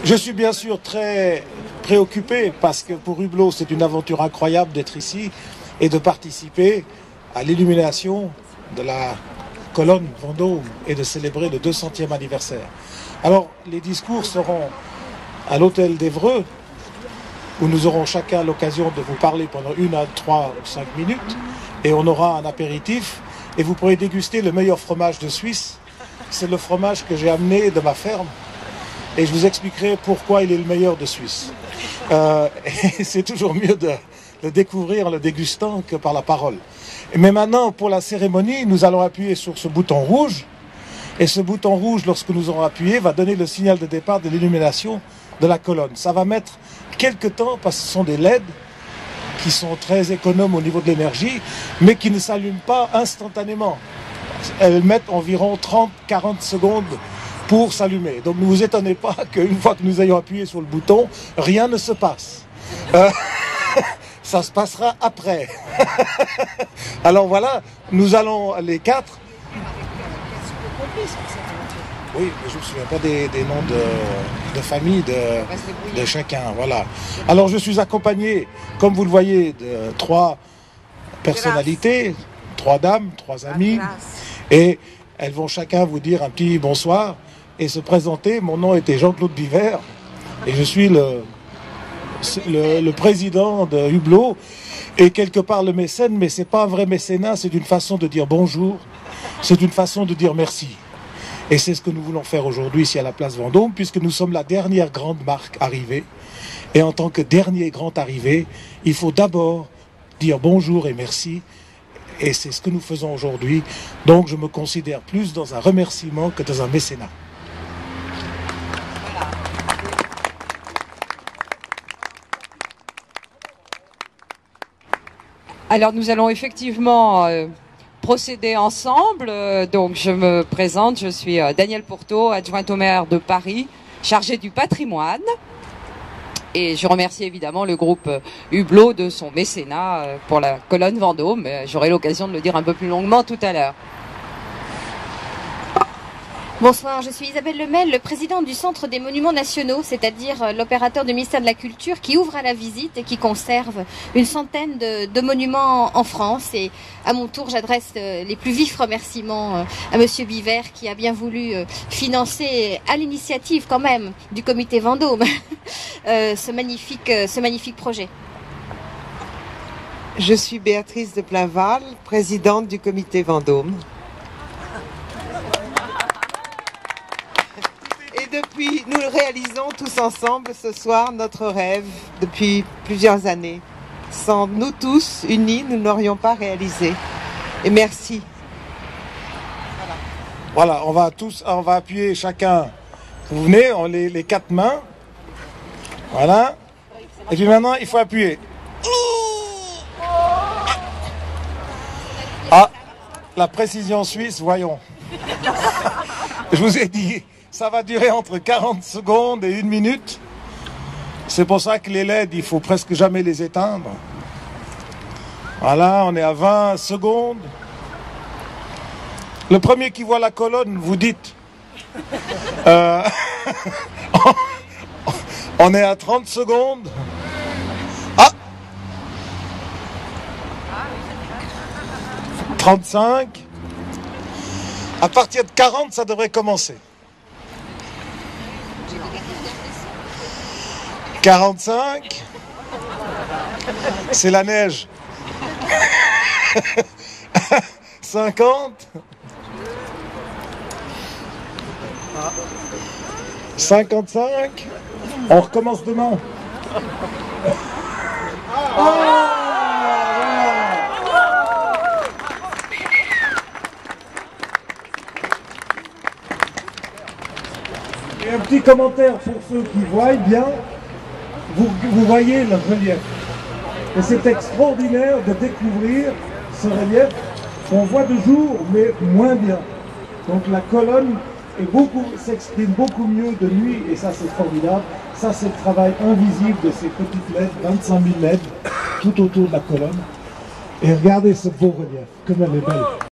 Je suis bien sûr très préoccupé parce que pour Hublot, c'est une aventure incroyable d'être ici et de participer à l'illumination de la colonne Vendôme et de célébrer le 200e anniversaire. Alors, les discours seront à l'hôtel d'Évreux, où nous aurons chacun l'occasion de vous parler pendant 1 à 3 ou 5 minutes, et on aura un apéritif, et vous pourrez déguster le meilleur fromage de Suisse. C'est le fromage que j'ai amené de ma ferme, et je vous expliquerai pourquoi il est le meilleur de Suisse. Et c'est toujours mieux de le découvrir en le dégustant que par la parole. Mais maintenant, pour la cérémonie, nous allons appuyer sur ce bouton rouge, et ce bouton rouge, lorsque nous aurons appuyé, va donner le signal de départ de l'illumination de la colonne. Ça va mettre quelques temps parce que ce sont des LED qui sont très économes au niveau de l'énergie, mais qui ne s'allument pas instantanément. Elles mettent environ 30-40 secondes pour s'allumer. Donc ne vous étonnez pas qu'une fois que nous ayons appuyé sur le bouton, rien ne se passe. Ça se passera après. Alors voilà, nous allons les 4. Oui, mais je ne me souviens pas des noms de famille de chacun. Voilà. Alors je suis accompagné, comme vous le voyez, de 3 personnalités, 3 dames, 3 amis, et elles vont chacun vous dire un petit bonsoir et se présenter. Mon nom était Jean-Claude Biver et je suis le président de Hublot et quelque part le mécène, mais c'est pas un vrai mécénat, c'est une façon de dire bonjour, c'est une façon de dire merci. Et c'est ce que nous voulons faire aujourd'hui ici à la place Vendôme, puisque nous sommes la dernière grande marque arrivée. Et en tant que dernier grand arrivé, il faut d'abord dire bonjour et merci. Et c'est ce que nous faisons aujourd'hui. Donc je me considère plus dans un remerciement que dans un mécénat. Alors nous allons effectivement procéder ensemble. Donc je me présente, je suis Danielle Pourteau, adjointe au maire de Paris, chargée du patrimoine. Et je remercie évidemment le groupe Hublot de son mécénat pour la colonne Vendôme. J'aurai l'occasion de le dire un peu plus longuement tout à l'heure. Bonsoir, je suis Isabelle Lemel, le président du Centre des Monuments Nationaux, c'est-à-dire l'opérateur du ministère de la Culture qui ouvre à la visite et qui conserve une centaine de monuments en France. Et à mon tour, j'adresse les plus vifs remerciements à Monsieur Biver qui a bien voulu financer, à l'initiative quand même du comité Vendôme, ce magnifique projet. Je suis Béatrice de Plainval, présidente du comité Vendôme. Depuis, nous réalisons tous ensemble ce soir notre rêve depuis plusieurs années. Sans nous tous unis, nous n'aurions pas réalisé. Et merci. Voilà, on va appuyer chacun. Vous venez, les 4 mains. Voilà. Et puis maintenant, il faut appuyer. Ah, la précision suisse, voyons. Je vous ai dit... Ça va durer entre 40 secondes et 1 minute. C'est pour ça que les LED, il faut presque jamais les éteindre. Voilà, on est à 20 secondes. Le premier qui voit la colonne, vous dites. On est à 30 secondes. Ah 35. À partir de 40, ça devrait commencer. 45, c'est la neige. 50, 55, on recommence demain. Et un petit commentaire pour ceux qui voient bien. Vous voyez le relief. Et c'est extraordinaire de découvrir ce relief qu'on voit de jour, mais moins bien. Donc la colonne s'exprime beaucoup mieux de nuit, et ça c'est formidable. Ça c'est le travail invisible de ces petites LED, 25 000 LED, tout autour de la colonne. Et regardez ce beau relief, comme elle est belle.